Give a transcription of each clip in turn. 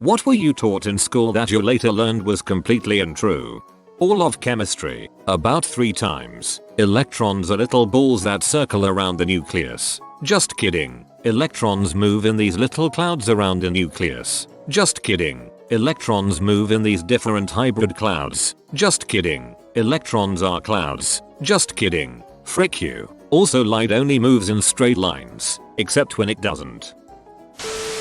What were you taught in school that you later learned was completely untrue? All of chemistry, about 3 times. Electrons are little balls that circle around the nucleus. Just kidding. Electrons move in these little clouds around a nucleus. Just kidding. Electrons move in these different hybrid clouds. Just kidding. Electrons are clouds. Just kidding. Frick you. Also, light only moves in straight lines, except when it doesn't.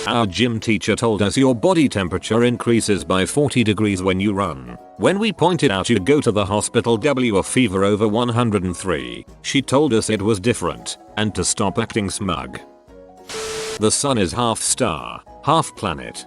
Our gym teacher told us your body temperature increases by 40 degrees when you run. When we pointed out you'd go to the hospital a fever over 103, she told us it was different, and to stop acting smug. The sun is half star, half planet.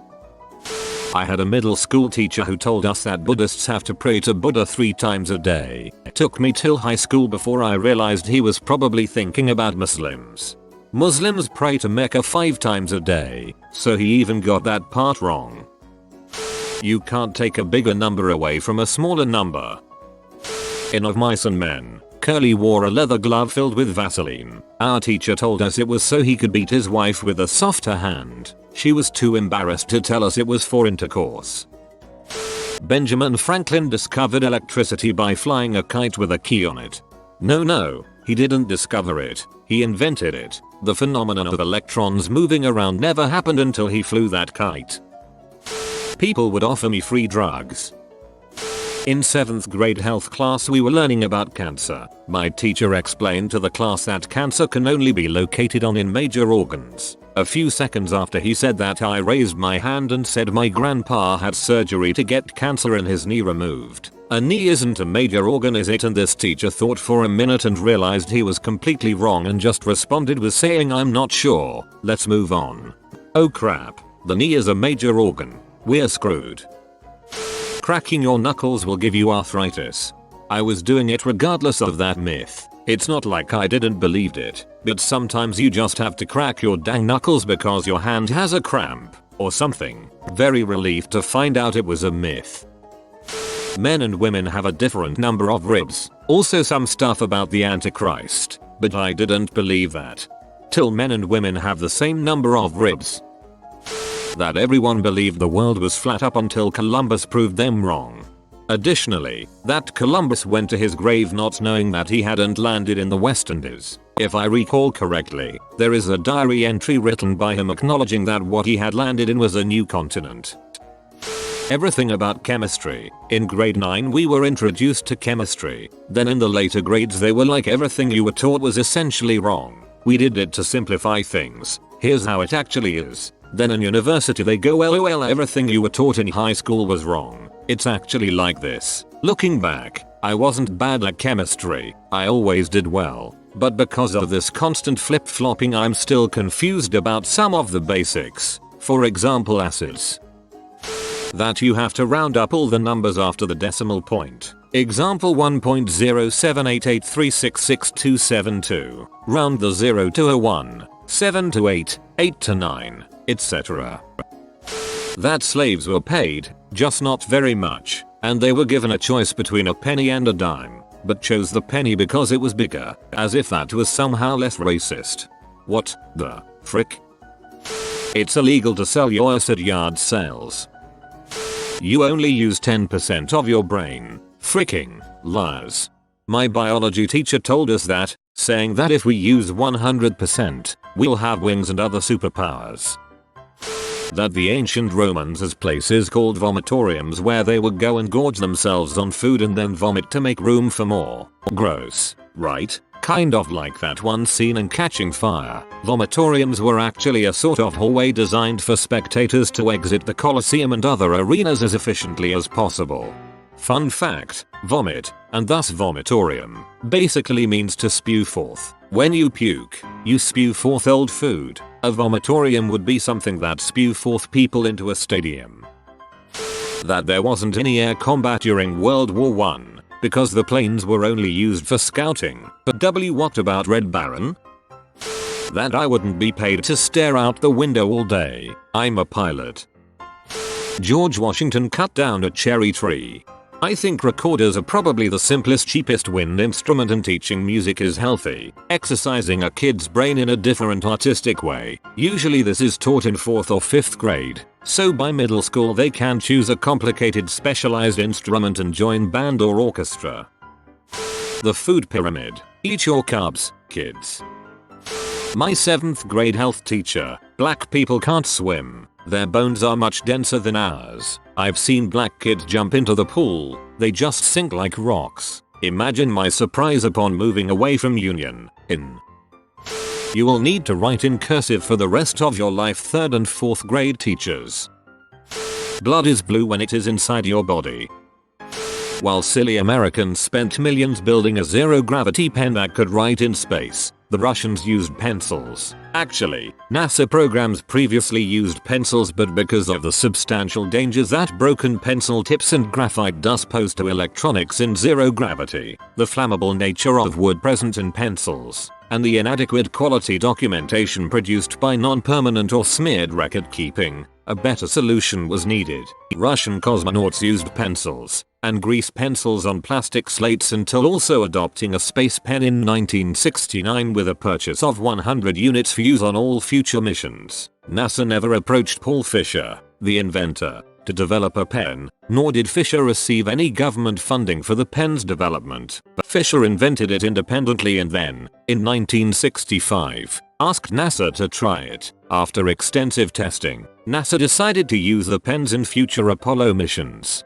I had a middle school teacher who told us that Buddhists have to pray to Buddha 3 times a day. It took me till high school before I realized he was probably thinking about Muslims. Muslims pray to Mecca 5 times a day, so he even got that part wrong. You can't take a bigger number away from a smaller number. In Of Mice and Men, Curly wore a leather glove filled with Vaseline. Our teacher told us it was so he could beat his wife with a softer hand. She was too embarrassed to tell us it was for intercourse. Benjamin Franklin discovered electricity by flying a kite with a key on it. No, he didn't discover it. He invented it. The phenomenon of electrons moving around never happened until he flew that kite. People would offer me free drugs. In 7th grade health class we were learning about cancer. My teacher explained to the class that cancer can only be located on in major organs. A few seconds after he said that, I raised my hand and said my grandpa had surgery to get cancer in his knee removed. A knee isn't a major organ, is it? And this teacher thought for a minute and realized he was completely wrong and just responded with saying, I'm not sure, let's move on. Oh crap, the knee is a major organ. We're screwed. Cracking your knuckles will give you arthritis. I was doing it regardless of that myth. It's not like I didn't believe it, but sometimes you just have to crack your dang knuckles because your hand has a cramp or something. Very relieved to find out it was a myth. Men and women have a different number of ribs. Also some stuff about the Antichrist, but I didn't believe that. Till men and women have the same number of ribs. That everyone believed the world was flat up until Columbus proved them wrong. Additionally, that Columbus went to his grave not knowing that he hadn't landed in the West Indies. If I recall correctly, there is a diary entry written by him acknowledging that what he had landed in was a new continent. Everything about chemistry. In grade 9 we were introduced to chemistry. Then in the later grades they were like everything you were taught was essentially wrong. We did it to simplify things. Here's how it actually is. Then in university they go, LOL, everything you were taught in high school was wrong. It's actually like this. Looking back, I wasn't bad at chemistry. I always did well. But because of this constant flip-flopping I'm still confused about some of the basics. For example, acids. That you have to round up all the numbers after the decimal point. Example 1.07883666272. Round the 0 to a 1, 7 to 8, 8 to 9, etc. That slaves were paid, just not very much, and they were given a choice between a penny and a dime, but chose the penny because it was bigger, as if that was somehow less racist. What the frick? It's illegal to sell yours at yard sales. You only use 10% of your brain. Fricking liars. My biology teacher told us that, saying that if we use 100%, we'll have wings and other superpowers. That the ancient Romans has places called vomitoriums where they would go and gorge themselves on food and then vomit to make room for more. Gross, right? Kind of like that one scene in Catching Fire. Vomitoriums were actually a sort of hallway designed for spectators to exit the Colosseum and other arenas as efficiently as possible. Fun fact, vomit, and thus vomitorium, basically means to spew forth. When you puke, you spew forth old food. A vomitorium would be something that spew forth people into a stadium. That there wasn't any air combat during World War I, because the planes were only used for scouting. But what about Red Baron? That I wouldn't be paid to stare out the window all day. I'm a pilot. George Washington cut down a cherry tree. I think recorders are probably the simplest, cheapest wind instrument, and teaching music is healthy, exercising a kid's brain in a different artistic way. Usually this is taught in 4th or 5th grade, so by middle school they can choose a complicated specialized instrument and join band or orchestra. The food pyramid. Eat your carbs, kids. My 7th grade health teacher: black people can't swim. Their bones are much denser than ours. I've seen black kids jump into the pool. They just sink like rocks. Imagine my surprise upon moving away from Union. You will need to write in cursive for the rest of your life, 3rd and 4th grade teachers. Blood is blue when it is inside your body. While silly Americans spent millions building a zero-gravity pen that could write in space, the Russians used pencils. Actually, NASA programs previously used pencils, but because of the substantial dangers that broken pencil tips and graphite dust pose to electronics in zero gravity, the flammable nature of wood present in pencils, and the inadequate quality documentation produced by non-permanent or smeared record keeping, a better solution was needed. Russian cosmonauts used pencils and grease pencils on plastic slates until also adopting a space pen in 1969 with a purchase of 100 units for use on all future missions. NASA never approached Paul Fisher, the inventor, to develop a pen, nor did Fisher receive any government funding for the pen's development. But Fisher invented it independently and then, in 1965, asked NASA to try it. After extensive testing, NASA decided to use the pens in future Apollo missions.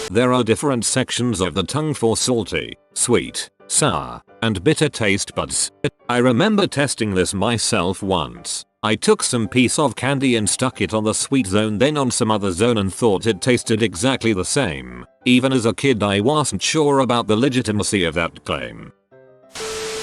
There are different sections of the tongue for salty, sweet, sour, and bitter taste buds. I remember testing this myself once. I took some piece of candy and stuck it on the sweet zone, then on some other zone, and thought it tasted exactly the same. Even as a kid I wasn't sure about the legitimacy of that claim.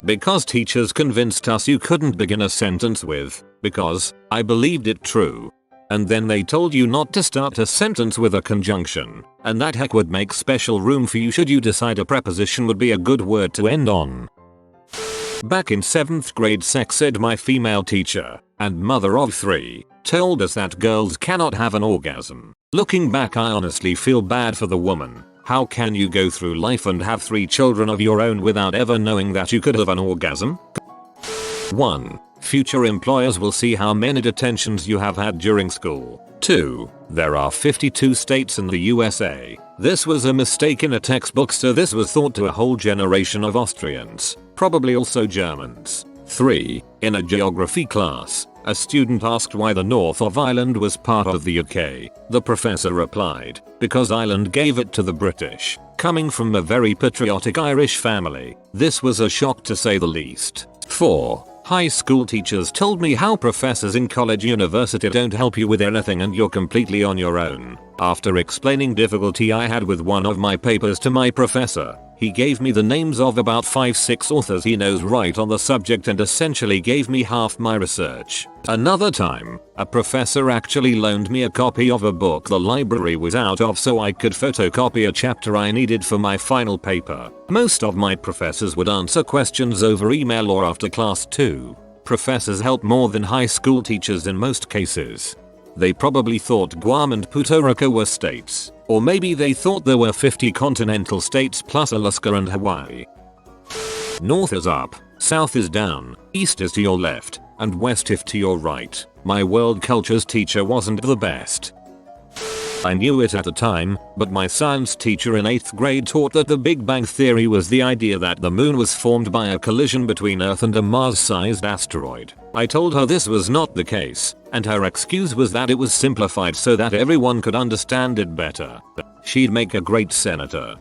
Because teachers convinced us you couldn't begin a sentence with "because," I believed it true. And then they told you not to start a sentence with a conjunction, and that heck would make special room for you should you decide a preposition would be a good word to end on. Back in 7th grade sex ed, my female teacher, and mother of 3, told us that girls cannot have an orgasm. Looking back, I honestly feel bad for the woman. How can you go through life and have 3 children of your own without ever knowing that you could have an orgasm? 1. Future employers will see how many detentions you have had during school. 2. There are 52 states in the USA. This was a mistake in a textbook, so this was taught to a whole generation of Austrians, probably also Germans. 3. In a geography class, a student asked why the north of Ireland was part of the UK. The professor replied, because Ireland gave it to the British. Coming from a very patriotic Irish family, this was a shock to say the least. 4. High school teachers told me how professors in college university don't help you with anything and you're completely on your own. After explaining difficulty I had with one of my papers to my professor, he gave me the names of about 5-6 authors he knows right on the subject and essentially gave me half my research. Another time, a professor actually loaned me a copy of a book the library was out of so I could photocopy a chapter I needed for my final paper. Most of my professors would answer questions over email or after class too. Professors help more than high school teachers in most cases. They probably thought Guam and Puerto Rico were states. Or maybe they thought there were 50 continental states plus Alaska and Hawaii. North is up, south is down, east is to your left, and west is to your right. My world cultures teacher wasn't the best. I knew it at the time, but my science teacher in 8th grade taught that the Big Bang Theory was the idea that the moon was formed by a collision between Earth and a Mars-sized asteroid. I told her this was not the case, and her excuse was that it was simplified so that everyone could understand it better. She'd make a great senator.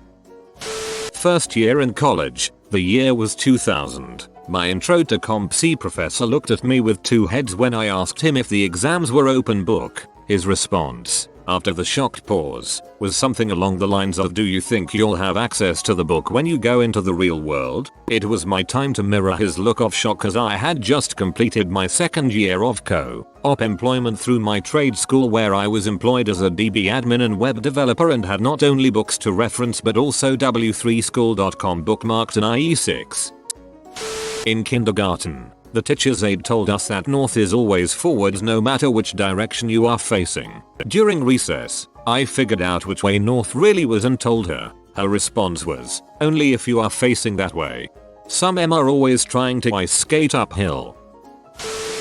First year in college, the year was 2000. My intro to Comp C professor looked at me with 2 heads when I asked him if the exams were open book. His response, after the shocked pause, was something along the lines of, "Do you think you'll have access to the book when you go into the real world?" It was my time to mirror his look of shock as I had just completed my 2nd year of co-op employment through my trade school where I was employed as a DB admin and web developer and had not only books to reference but also w3school.com bookmarked in IE6. In kindergarten, The teacher's aide told us that north is always forwards no matter which direction you are facing. During recess, I figured out which way north really was and told her. Her response was, only if you are facing that way. Some M are always trying to ice skate uphill.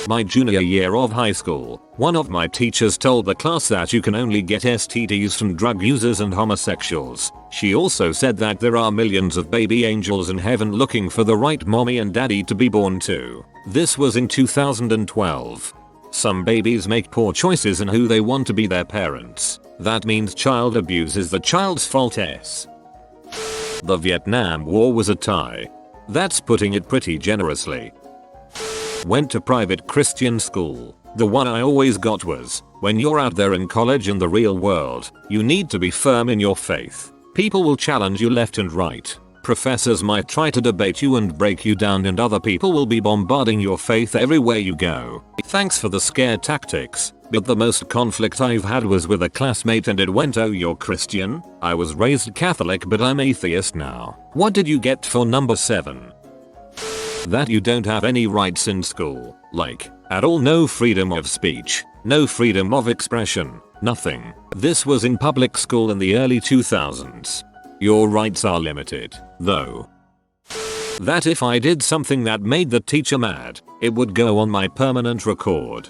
My junior year of high school, one of my teachers told the class that you can only get STDs from drug users and homosexuals. She also said that there are millions of baby angels in heaven looking for the right mommy and daddy to be born to. This was in 2012. Some babies make poor choices in who they want to be their parents. That means child abuse is the child's fault. The Vietnam War was a tie. That's putting it pretty generously. Went to private Christian school. The one I always got was, when you're out there in college in the real world, you need to be firm in your faith. People will challenge you left and right. Professors might try to debate you and break you down, and other people will be bombarding your faith everywhere you go. Thanks for the scare tactics, but the most conflict I've had was with a classmate and it went, oh you're Christian? I was raised Catholic but I'm atheist now. What did you get for number 7? That you don't have any rights in school, like, at all. No freedom of speech, no freedom of expression, nothing. This was in public school in the early 2000s. Your rights are limited, though. That if I did something that made the teacher mad, it would go on my permanent record.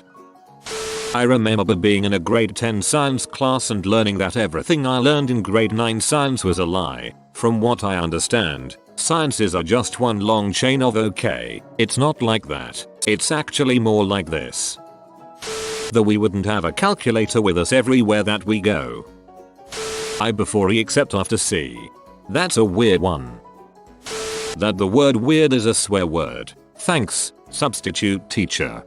I remember being in a grade 10 science class and learning that everything I learned in grade 9 science was a lie. From what I understand, sciences are just one long chain of okay. It's not like that. It's actually more like this. That we wouldn't have a calculator with us everywhere that we go. I before E except after C. That's a weird one. That the word weird is a swear word. Thanks, substitute teacher.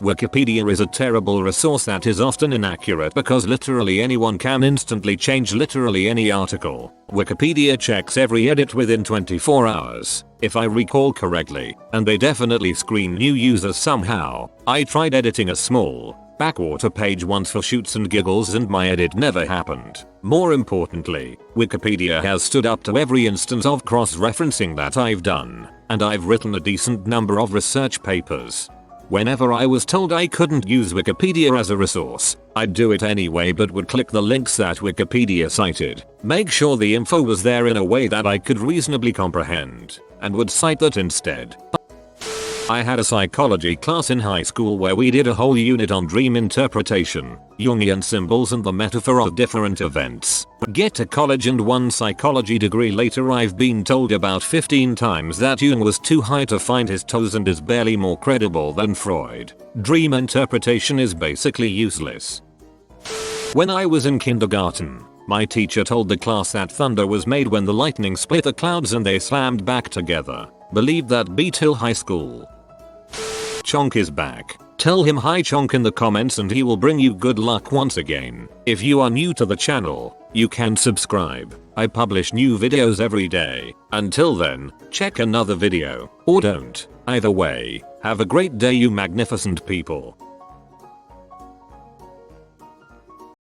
Wikipedia is a terrible resource that is often inaccurate because literally anyone can instantly change literally any article. Wikipedia checks every edit within 24 hours, if I recall correctly, and they definitely screen new users somehow. I tried editing a small backwater page once for shoots and giggles and my edit never happened. More importantly, Wikipedia has stood up to every instance of cross-referencing that I've done, and I've written a decent number of research papers. Whenever I was told I couldn't use Wikipedia as a resource, I'd do it anyway but would click the links that Wikipedia cited, make sure the info was there in a way that I could reasonably comprehend, and would cite that instead. I had a psychology class in high school where we did a whole unit on dream interpretation, Jungian symbols and the metaphor of different events. Get to college and one psychology degree later I've been told about 15 times that Jung was too high to find his toes and is barely more credible than Freud. Dream interpretation is basically useless. When I was in kindergarten, my teacher told the class that thunder was made when the lightning split the clouds and they slammed back together. Believed that beat till high school. Chonk is back. Tell him hi Chonk in the comments and he will bring you good luck once again. If you are new to the channel, you can subscribe. I publish new videos every day. Until then, check another video, or don't. Either way, have a great day you magnificent people.